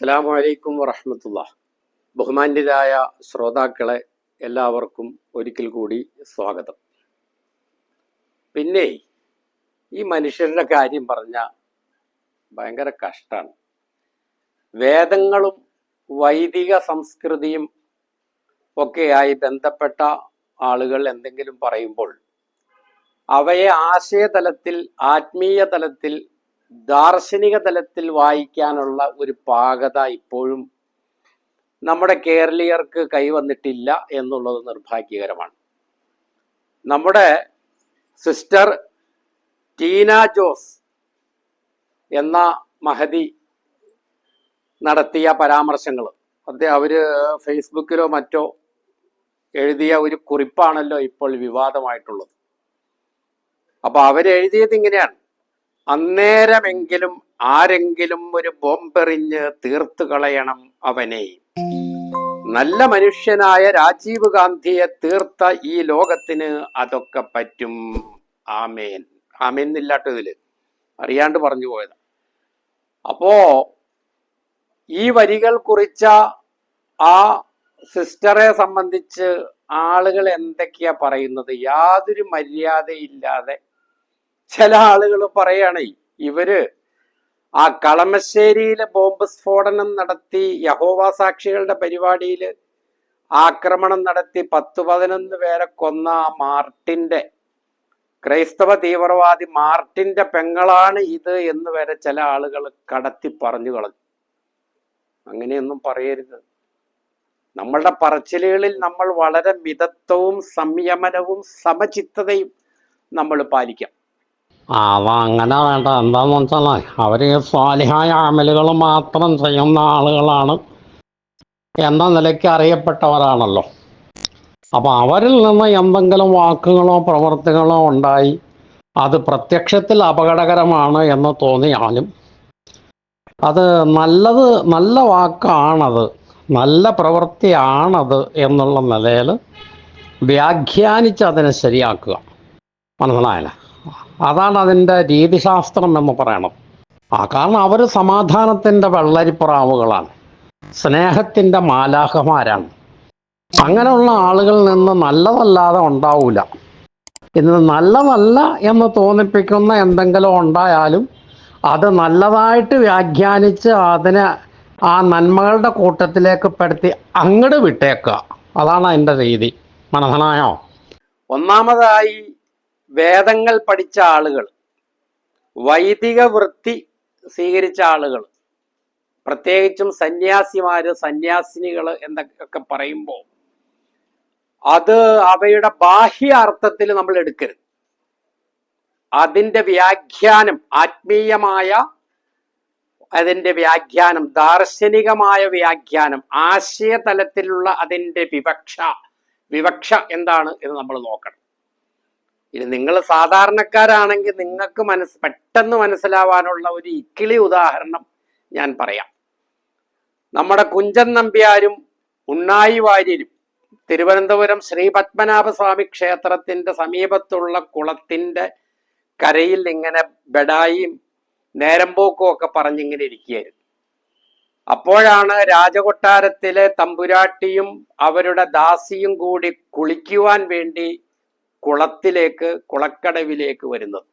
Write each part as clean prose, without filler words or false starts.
അസ്സലാമു അലൈക്കും വറഹ്മത്തുള്ളാഹി. ബഹുമാന്യരായ ശ്രോതാക്കളെ എല്ലാവർക്കും ഒരിക്കൽ കൂടി സ്വാഗതം. പിന്നെ ഈ മനുഷ്യരുടെ കാര്യം പറഞ്ഞ ഭയങ്കര കഷ്ടാണ്. വേദങ്ങളും വൈദിക സംസ്കൃതിയും ഒക്കെയായി ബന്ധപ്പെട്ട ആളുകൾ എന്തെങ്കിലും പറയുമ്പോൾ അവയെ ആശയതലത്തിൽ, ആത്മീയ തലത്തിൽ, ദാർശനിക തലത്തിൽ വായിക്കാനുള്ള ഒരു പാകത ഇപ്പോഴും നമ്മുടെ കേരളീയർക്ക് കൈവന്നിട്ടില്ല എന്നുള്ളത് നിർഭാഗ്യകരമാണ്. നമ്മുടെ സിസ്റ്റർ ടീന ജോസ് എന്ന മഹതി നടത്തിയ പരാമർശങ്ങൾ, അവര് ഫേസ്ബുക്കിലോ മറ്റോ എഴുതിയ ഒരു കുറിപ്പാണല്ലോ ഇപ്പോൾ വിവാദമായിട്ടുള്ളത്. അപ്പൊ അവരെഴുതിയത് ഇങ്ങനെയാണ്: അന്നേരമെങ്കിലും ആരെങ്കിലും ഒരു ബോംബെറിഞ്ഞ് തീർത്തു കളയണം അവനെ. നല്ല മനുഷ്യനായ രാജീവ് ഗാന്ധിയെ തീർത്ത ഈ ലോകത്തിന് അതൊക്കെ പറ്റും. ആമേൻ. ആമേൻ എന്നില്ലാട്ടോ ഇതില്, അറിയാണ്ട് പറഞ്ഞു പോയത്. അപ്പോ ഈ വരികൾ കുറിച്ച ആ സിസ്റ്ററെ സംബന്ധിച്ച് ആളുകൾ എന്തൊക്കെയാ പറയുന്നത്? യാതൊരു മര്യാദയില്ലാതെ ചില ആളുകൾ പറയാണ്, ഇവര് ആ കളമശ്ശേരിയിലെ ബോംബ് സ്ഫോടനം നടത്തി, യഹോവ സാക്ഷികളുടെ പരിപാടിയിൽ ആക്രമണം നടത്തി 10-11 പേരെ കൊന്ന മാർട്ടിന്റെ, ക്രൈസ്തവ തീവ്രവാദി മാർട്ടിന്റെ പെങ്ങളാണ് ഇത് എന്ന് വരെ ചില ആളുകൾ കടത്തി പറഞ്ഞു കളഞ്ഞു. അങ്ങനെയൊന്നും പറയരുത്. നമ്മളുടെ പറച്ചിലുകളിൽ നമ്മൾ വളരെ മിതത്വവും സംയമനവും സമചിത്തതയും നമ്മൾ പാലിക്കാം. അതങ്ങനെ വേണ്ട. എന്താന്ന് വെച്ചാൽ അവർ സ്വാലിഹായ അമലുകൾ മാത്രം ചെയ്യുന്ന ആളുകളാണ് എന്ന നിലയ്ക്ക് അറിയപ്പെട്ടവരാണല്ലോ. അപ്പം അവരിൽ നിന്ന് എന്തെങ്കിലും വാക്കുകളോ പ്രവൃത്തികളോ ഉണ്ടായി അത് പ്രത്യക്ഷത്തിൽ അപകടകരമാണ് എന്ന് തോന്നിയാലും അത് നല്ല വാക്കാണത്, നല്ല പ്രവൃത്തിയാണത് എന്നുള്ള നിലയിൽ വ്യാഖ്യാനിച്ച് അതിനെ ശരിയാക്കുക. മനസ്സിലായില്ല? അതാണ് അതിൻ്റെ രീതിശാസ്ത്രം എന്ന് പറയണം. കാരണം അവർ സമാധാനത്തിൻ്റെ വെള്ളരിപ്രാവുകളാണ്, സ്നേഹത്തിൻ്റെ മാലാഖമാരാണ്. അങ്ങനെയുള്ള ആളുകളിൽ നിന്ന് നല്ലതല്ലാതെ ഉണ്ടാവില്ല. ഇന്ന് നല്ലതല്ല എന്ന് തോന്നിപ്പിക്കുന്ന എന്തെങ്കിലും ഉണ്ടായാലും അത് നല്ലതായിട്ട് വ്യാഖ്യാനിച്ച് അതിനെ ആ നന്മകളുടെ കൂട്ടത്തിലേക്ക് പെടുത്തി അങ്ങോട്ട് വിട്ടേക്കുക. അതാണ് അതിൻ്റെ രീതി. മനസ്സിലായോ? ഒന്നാമതായി, വേദങ്ങൾ പഠിച്ച ആളുകൾ, വൈദിക വൃത്തി സ്വീകരിച്ച ആളുകൾ, പ്രത്യേകിച്ചും സന്യാസിമാര്, സന്യാസിനികൾ എന്നൊക്കെ പറയുമ്പോൾ അത് അവയുടെ ബാഹ്യ അർത്ഥത്തിൽ നമ്മൾ എടുക്കരുത്. അതിൻ്റെ വ്യാഖ്യാനം, ആത്മീയമായ അതിൻ്റെ വ്യാഖ്യാനം, ദാർശനികമായ വ്യാഖ്യാനം, ആശയതലത്തിലുള്ള അതിൻ്റെ വിവക്ഷ എന്താണ് എന്ന് നമ്മൾ നോക്കണം. ഇനി നിങ്ങൾ സാധാരണക്കാരാണെങ്കിൽ നിങ്ങൾക്ക് പെട്ടെന്ന് മനസ്സിലാവാനുള്ള ഒരു ഇക്കിളി ഉദാഹരണം ഞാൻ പറയാം. നമ്മുടെ കുഞ്ചൻ നമ്പ്യാരും ഉണ്ണായി വാര്യരും തിരുവനന്തപുരം ശ്രീ പത്മനാഭസ്വാമി ക്ഷേത്രത്തിന്റെ സമീപത്തുള്ള കുളത്തിന്റെ കരയിൽ ഇങ്ങനെ ബെഡായും നേരമ്പോക്കും ഒക്കെ പറഞ്ഞിങ്ങനെ ഇരിക്കുകയായിരുന്നു. അപ്പോഴാണ് രാജകൊട്ടാരത്തിലെ തമ്പുരാട്ടിയും അവരുടെ ദാസിയും കൂടി കുളിക്കുവാൻ വേണ്ടി കുളക്കടവിലേക്ക് വരുന്നത്.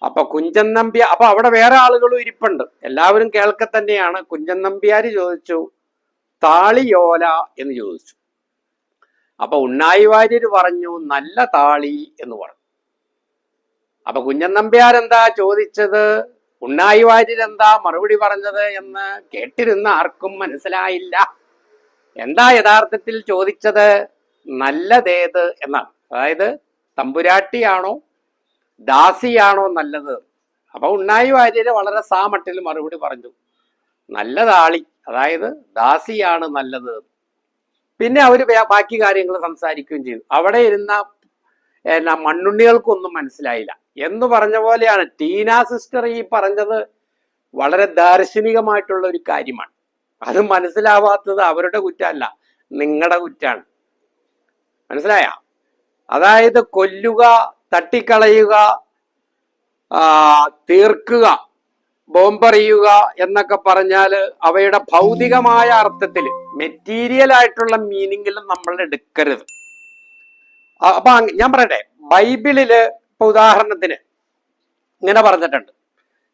അപ്പൊ കുഞ്ചൻ നമ്പ്യാർ, അപ്പൊ അവിടെ വേറെ ആളുകളും ഇരിപ്പുണ്ട്, എല്ലാവരും കേൾക്ക തന്നെയാണ്. കുഞ്ചൻ നമ്പ്യാര് ചോദിച്ചു, താളിയോല എന്ന് ചോദിച്ചു. അപ്പൊ ഉണ്ണായി വാര്യര് പറഞ്ഞു, നല്ല താളി എന്ന് പറഞ്ഞു. അപ്പൊ കുഞ്ചൻ നമ്പ്യാർ എന്താ ചോദിച്ചത്, ഉണ്ണായി വാര്യർ എന്താ മറുപടി പറഞ്ഞത് എന്ന് കേട്ടിരുന്ന ആർക്കും മനസ്സിലായില്ല. എന്താ യഥാർത്ഥത്തിൽ ചോദിച്ചത്? നല്ലതേത് എന്നാണ്. അതായത് തമ്പുരാട്ടിയാണോ ദാസിയാണോ നല്ലത്? അപ്പൊ ഉണ്ണായി വാര്യര് വളരെ സാമട്ടിൽ മറുപടി പറഞ്ഞു, നല്ല താളി, അതായത് ദാസിയാണ് നല്ലത്. പിന്നെ അവര് ബാക്കി കാര്യങ്ങൾ സംസാരിക്കുകയും ചെയ്തു. അവിടെ ഇരുന്ന മണ്ണുണ്ണികൾക്കൊന്നും മനസ്സിലായില്ല എന്ന് പറഞ്ഞ പോലെയാണ് ടീന സിസ്റ്റർ ഈ പറഞ്ഞത്. വളരെ ദാർശനികമായിട്ടുള്ള ഒരു കാര്യമാണ്. അത് മനസ്സിലാവാത്തത് അവരുടെ കുറ്റമല്ല, നിങ്ങളുടെ കുറ്റാണ്. മനസ്സിലായ? അതായത് കൊല്ലുക, തട്ടിക്കളയുക, തീർക്കുക, ബോംബെറിയുക എന്നൊക്കെ പറഞ്ഞാല് അവയുടെ ഭൗതികമായ അർത്ഥത്തിൽ മെറ്റീരിയൽ ആയിട്ടുള്ള മീനിങ്ങിൽ നമ്മൾ എടുക്കരുത്. അപ്പൊ ഞാൻ പറയട്ടെ, ബൈബിളില് ഇപ്പൊ ഉദാഹരണത്തിന് ഇങ്ങനെ പറഞ്ഞിട്ടുണ്ട്,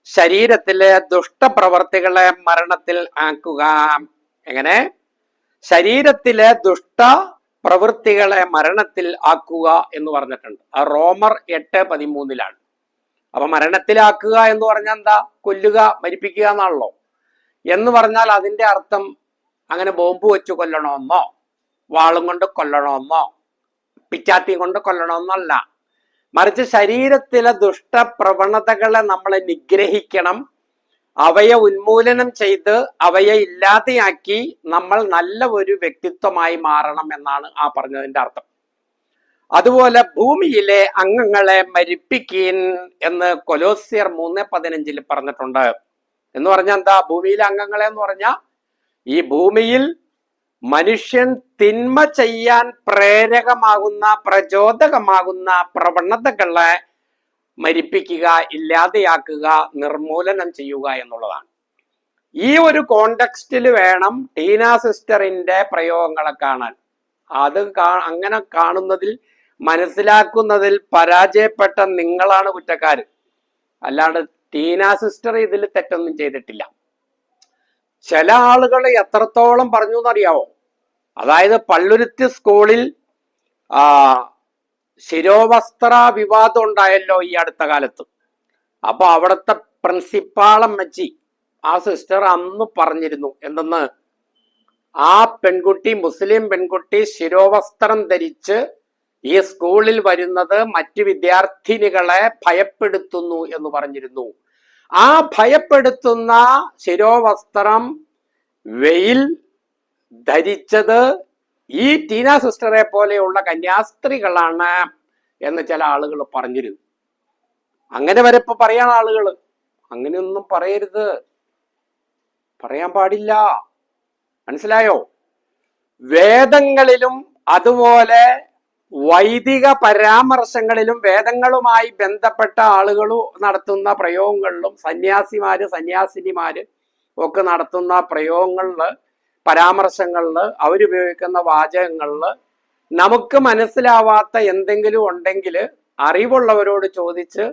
ശരീരത്തിലെ ദുഷ്ടപ്രവർത്തികളെ മരണത്തിൽ ആക്കുക. എങ്ങനെ? ശരീരത്തിലെ ദുഷ്ടപ്രവൃത്തികളെ മരണത്തിൽ ആക്കുക എന്ന് പറഞ്ഞിട്ടുണ്ട്. ആ റോമർ 8:13 അപ്പൊ മരണത്തിലാക്കുക എന്ന് പറഞ്ഞാൽ എന്താ? കൊല്ലുക, മരിപ്പിക്കുക എന്നാണല്ലോ. എന്ന് പറഞ്ഞാൽ അതിന്റെ അർത്ഥം അങ്ങനെ ബോംബ് വെച്ച് കൊല്ലണമെന്നോ വാളും കൊണ്ട് കൊല്ലണമെന്നോ പിച്ചാത്തി കൊണ്ട് കൊല്ലണമെന്നല്ല. മറിച്ച് ശരീരത്തിലെ ദുഷ്ടപ്രവണതകളെ നമ്മൾ നിഗ്രഹിക്കണം, അവയെ ഉന്മൂലനം ചെയ്ത് അവയെ ഇല്ലാതെയാക്കി നമ്മൾ നല്ല ഒരു വ്യക്തിത്വമായി മാറണം എന്നാണ് ആ പറഞ്ഞതിന്റെ അർത്ഥം. അതുപോലെ ഭൂമിയിലെ അംഗങ്ങളെ മരിപ്പിക്കീൻ എന്ന് കൊലോസ്യർ 3:15 പറഞ്ഞിട്ടുണ്ട്. എന്ന് പറഞ്ഞാൽ എന്താ? ഭൂമിയിലെ അംഗങ്ങളെ എന്ന് പറഞ്ഞാൽ ഈ ഭൂമിയിൽ മനുഷ്യൻ തിന്മ ചെയ്യാൻ പ്രേരകമാകുന്ന പ്രചോദകമാകുന്ന പ്രവണതകളെ മരിപ്പിക്കുക, ഇല്ലാതെയാക്കുക, നിർമൂലനം ചെയ്യുക എന്നുള്ളതാണ്. ഈ ഒരു കോണ്ടെക്സ്റ്റിൽ വേണം ടീന സിസ്റ്ററിന്റെ പ്രയോഗങ്ങളെ കാണാൻ. അത് അങ്ങനെ കാണുന്നതിൽ മനസ്സിലാക്കുന്നതിൽ പരാജയപ്പെട്ട നിങ്ങളാണ് കുറ്റക്കാര്, അല്ലാണ്ട് ടീന സിസ്റ്റർ ഇതിൽ തെറ്റൊന്നും ചെയ്തിട്ടില്ല. ചില ആളുകൾ എത്രത്തോളം പറഞ്ഞു എന്നറിയാവോ? അതായത് പള്ളുരുത്തി സ്കൂളിൽ ശിരോവസ്ത്ര വിവാദം ഉണ്ടായല്ലോ ഈ അടുത്ത കാലത്ത്. അപ്പൊ അവിടുത്തെ പ്രിൻസിപ്പാളമ്മച്ചി, ആ സിസ്റ്റർ അന്ന് പറഞ്ഞിരുന്നു എന്തെന്ന്, ആ പെൺകുട്ടി, മുസ്ലിം പെൺകുട്ടി ശിരോവസ്ത്രം ധരിച്ച് ഈ സ്കൂളിൽ വരുന്നത് മറ്റു വിദ്യാർത്ഥിനികളെ ഭയപ്പെടുത്തുന്നു എന്ന് പറഞ്ഞിരുന്നു. ആ ഭയപ്പെടുത്തുന്ന ശിരോവസ്ത്രം വെയിൽ ധരിച്ചത് ഈ ടീന സിസ്റ്ററെ പോലെയുള്ള കന്യാസ്ത്രീകളാണ് എന്ന് ചില ആളുകൾ പറഞ്ഞിരുന്നു. അങ്ങനെ വരെ ഇപ്പൊ പറയാൻ ആളുകൾ, അങ്ങനെയൊന്നും പറയരുത്, പറയാൻ പാടില്ല. മനസ്സിലായോ? വേദങ്ങളിലും അതുപോലെ വൈദിക പരാമർശങ്ങളിലും വേദങ്ങളുമായി ബന്ധപ്പെട്ട ആളുകൾ നടത്തുന്ന പ്രയോഗങ്ങളിലും സന്യാസിനിമാര് ഒക്കെ നടത്തുന്ന പ്രയോഗങ്ങളില്, പരാമർശങ്ങളില്, അവരുപയോഗിക്കുന്ന വാചകങ്ങളില് നമുക്ക് മനസ്സിലാവാത്ത എന്തെങ്കിലും ഉണ്ടെങ്കിൽ അറിവുള്ളവരോട് ചോദിച്ച്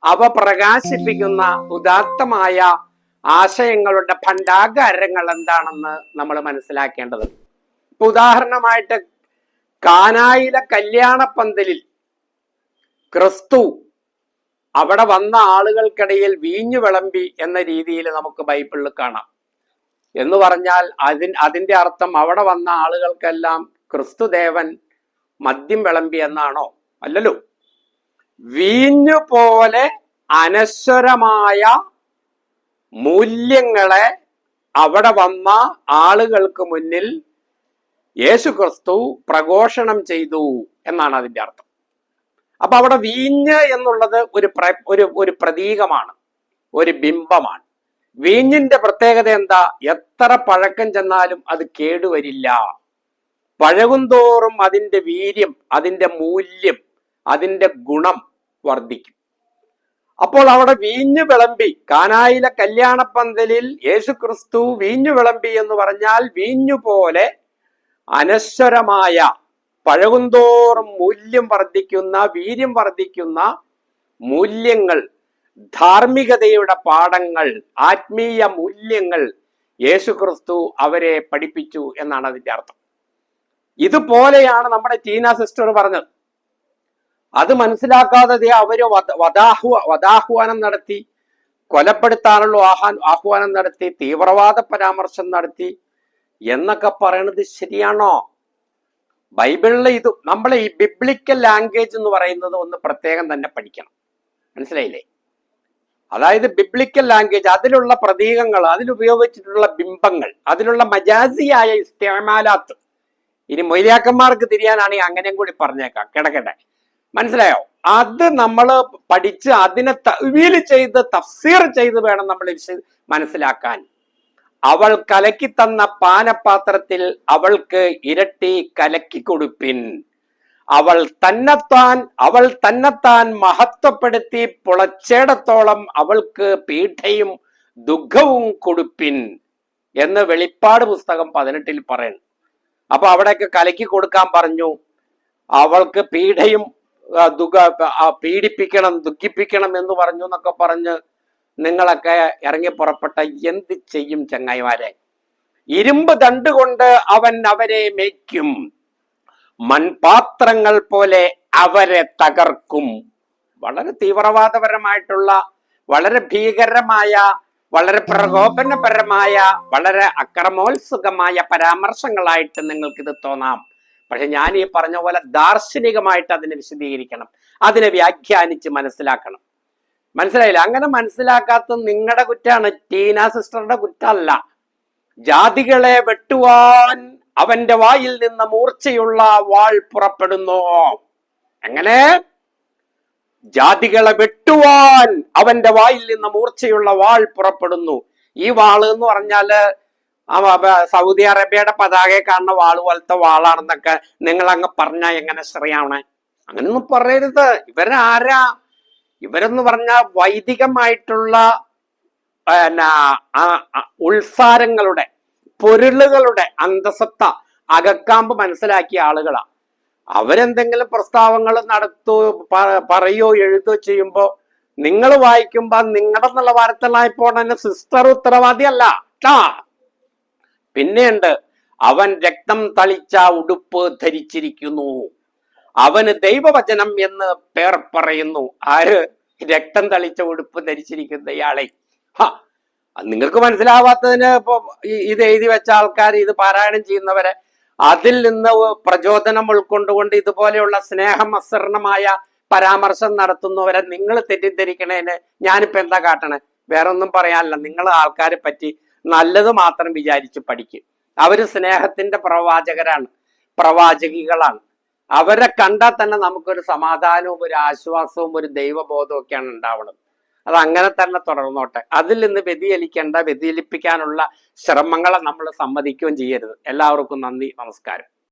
അവ പ്രകാശിപ്പിക്കുന്ന ഉദാത്തമായ ആശയങ്ങളുടെ ഭണ്ഡാകാരങ്ങൾ എന്താണെന്ന് നമ്മൾ മനസ്സിലാക്കേണ്ടത്. ഇപ്പൊ ഉദാഹരണമായിട്ട് കാനായിലെ കല്യാണ പന്തലിൽ ക്രിസ്തു അവിടെ വന്ന ആളുകൾക്കിടയിൽ വീഞ്ഞു വിളമ്പി എന്ന രീതിയിൽ നമുക്ക് ബൈബിളിൽ കാണാം. എന്ന് പറഞ്ഞാൽ അതിന്റെ അർത്ഥം അവിടെ വന്ന ആളുകൾക്കെല്ലാം ക്രിസ്തുദേവൻ മദ്യം വിളമ്പി എന്നാണോ? അല്ലല്ലോ. വീഞ്ഞു പോലെ അനശ്വരമായ മൂല്യങ്ങളെ അവിടെ വന്ന ആളുകൾക്ക് മുന്നിൽ യേശു ക്രിസ്തു പ്രഘോഷണം ചെയ്തു എന്നാണ് അതിന്റെ അർത്ഥം. അപ്പൊ അവിടെ വീഞ്ഞ് എന്നുള്ളത് ഒരു പ്രതീകമാണ്, ഒരു ബിംബമാണ്. വീഞ്ഞിന്റെ പ്രത്യേകത എന്താ? എത്ര പഴക്കം ചെന്നാലും അത് കേടുവരില്ല. പഴകുന്തോറും അതിന്റെ വീര്യം, അതിന്റെ മൂല്യം, അതിന്റെ ഗുണം വർദ്ധിക്കും. അപ്പോൾ അവിടെ വീഞ്ഞു വിളമ്പി, കാനായിലെ കല്യാണപ്പന്തലിൽ യേശു ക്രിസ്തു വീഞ്ഞു വിളമ്പി എന്ന് പറഞ്ഞാൽ വീഞ്ഞു പോലെ അനശ്വരമായ, പഴകുന്തോറും മൂല്യം വർദ്ധിക്കുന്ന, വീര്യം വർദ്ധിക്കുന്ന മൂല്യങ്ങൾ, ധാർമ്മികതയുടെ പാഠങ്ങൾ, ആത്മീയ മൂല്യങ്ങൾ യേശു ക്രിസ്തു അവരെ പഠിപ്പിച്ചു എന്നാണ് അതിന്റെ അർത്ഥം. ഇതുപോലെയാണ് നമ്മുടെ ടീന സിസ്റ്റർ പറഞ്ഞത്. അത് മനസ്സിലാക്കാതെ അവര് വധാഹ്വാനം നടത്തി, കൊലപ്പെടുത്താനുള്ള ആഹ്വാനം നടത്തി, തീവ്രവാദ പരാമർശം നടത്തി എന്നൊക്കെ പറയണത് ശരിയാണോ? ബൈബിളിലെ ഇത് നമ്മളെ ഈ ബിബ്ലിക്കൽ ലാംഗ്വേജ് എന്ന് പറയുന്നത് ഒന്ന് പ്രത്യേകം തന്നെ പഠിക്കണം. മനസ്സിലായില്ലേ? അതായത് ബിബ്ലിക്കൽ ലാംഗ്വേജ്, അതിലുള്ള പ്രതീകങ്ങൾ, അതിലുപയോഗിച്ചിട്ടുള്ള ബിംബങ്ങൾ, അതിലുള്ള മജാസിയായ ഇസ്തിഅമാലാത്ത്. ഇനി മൊയ്ലിയാക്കന്മാർക്ക് തിരിയാനാണെങ്കിൽ അങ്ങനെയും കൂടി പറഞ്ഞേക്കാം, കിടക്കട്ടെ. മനസ്സിലായോ? അത് നമ്മൾ പഠിച്ച് അതിനെ തഅ്വീൽ ചെയ്ത് തഫ്സീർ ചെയ്ത് വേണം നമ്മൾ മനസ്സിലാക്കാൻ. അവൾ കലക്കി തന്ന പാനപാത്രത്തിൽ അവൾക്ക് ഇരട്ടി കലക്കി കൊടുപ്പിൻ. അവൾ തന്നെത്താൻ മഹത്വപ്പെടുത്തി പുളച്ചേടത്തോളം അവൾക്ക് പീഠയും ദുഃഖവും കൊടുപ്പിൻ എന്ന് വെളിപ്പാട് പുസ്തകം 18 പറയുന്നു. അപ്പൊ അവിടെയൊക്കെ കലക്കി കൊടുക്കാൻ പറഞ്ഞു. അവൾക്ക് പീഡയും പീഡിപ്പിക്കണം, ദുഃഖിപ്പിക്കണം എന്ന് പറഞ്ഞു എന്നൊക്കെ പറഞ്ഞ് നിങ്ങളൊക്കെ ഇറങ്ങി പുറപ്പെട്ട എന്ത് ചെയ്യും ചങ്ങായിമാരെ? ഇരുമ്പ് ദണ്ട് കൊണ്ട് അവൻ അവരെ മേയ്ക്കും, മൺപാത്രങ്ങൾ പോലെ അവരെ തകർക്കും. വളരെ തീവ്രവാദപരമായിട്ടുള്ള, വളരെ ഭീകരമായ, വളരെ പ്രകോപനപരമായ, വളരെ അക്രമോത്സുകമായ പരാമർശങ്ങളായിട്ട് നിങ്ങൾക്കിത് തോന്നാം. പക്ഷെ ഞാൻ ഈ പറഞ്ഞ പോലെ ദാർശനികമായിട്ട് അതിനെ വിശദീകരിക്കണം, അതിനെ വ്യാഖ്യാനിച്ച് മനസ്സിലാക്കണം. മനസ്സിലായില്ല? അങ്ങനെ മനസ്സിലാക്കാത്ത നിങ്ങളുടെ കുറ്റാണ്, ടീന സിസ്റ്ററുടെ കുറ്റമല്ല. ജാതികളെ വെട്ടുവാൻ അവന്റെ വായിൽ നിന്ന് മൂർച്ചയുള്ള വാൾ പുറപ്പെടുന്നു. എങ്ങനെ? ജാതികളെ വെട്ടുവാൻ അവന്റെ വായിൽ നിന്ന് മൂർച്ചയുള്ള വാൾ പുറപ്പെടുന്നു. ഈ വാള് എന്ന് പറഞ്ഞാല് സൗദി അറേബ്യയുടെ പതാകയെ കാണുന്ന വാള് പോലത്തെ വാളാണെന്നൊക്കെ നിങ്ങൾ അങ്ങ് പറഞ്ഞാൽ എങ്ങനെ ശരിയാണ്? അങ്ങനൊന്നും പറയരുത്. ഇവരാരാ? ഇവരെന്ന് പറഞ്ഞാൽ വൈദികമായിട്ടുള്ള ഉൾസാരങ്ങളുടെ, പൊരുളുകളുടെ അന്തസത്ത അകക്കാമ്പ് മനസ്സിലാക്കിയ ആളുകളാ. അവരെന്തെങ്കിലും പ്രസ്താവങ്ങൾ പറയോ എഴുതോ ചെയ്യുമ്പോ നിങ്ങൾ വായിക്കുമ്പോ നിങ്ങളുടെ നിലവാരത്തിലായി പോണ സിസ്റ്റർ ഉത്തരവാദിയല്ല. പിന്നെയുണ്ട്, അവൻ രക്തം തളിച്ച ഉടുപ്പ് ധരിച്ചിരിക്കുന്നു, അവന് ദൈവവചനം എന്ന് പേർ പറയുന്നു. ആര്? രക്തം തളിച്ച ഉടുപ്പ് ധരിച്ചിരിക്കുന്ന ഇയാളെ. നിങ്ങൾക്ക് മനസ്സിലാവാത്തതിന് ഇപ്പൊ ഇത് എഴുതി വെച്ച ആൾക്കാർ, ഇത് പാരായണം ചെയ്യുന്നവരെ, അതിൽ നിന്ന് പ്രചോദനം ഉൾക്കൊണ്ടുകൊണ്ട് ഇതുപോലെയുള്ള സ്നേഹമസരണമായ പരാമർശം നടത്തുന്നവരെ നിങ്ങൾ തെറ്റിദ്ധരിക്കണേന് ഞാനിപ്പോ എന്താ കാട്ടണേ? വേറെ ഒന്നും പറയാനില്ല. നിങ്ങൾ ആൾക്കാരെ പറ്റി നല്ലത് മാത്രം വിചാരിച്ച് പഠിക്കും. അവര് സ്നേഹത്തിന്റെ പ്രവാചകരാണ്, പ്രവാചകികളാണ്. അവരെ കണ്ടാൽ തന്നെ നമുക്കൊരു സമാധാനവും ഒരു ആശ്വാസവും ഒരു ദൈവബോധവും ഒക്കെയാണ് ഉണ്ടാവുന്നത്. അത് അങ്ങനെ തന്നെ തുടർന്നോട്ടെ. അതിൽ നിന്ന് വ്യതിചലിക്കേണ്ട, വ്യതിചലിപ്പിക്കാനുള്ള ശ്രമങ്ങളെ നമ്മൾ സമ്മതിക്കുകയും ചെയ്യരുത്. എല്ലാവർക്കും നന്ദി, നമസ്കാരം.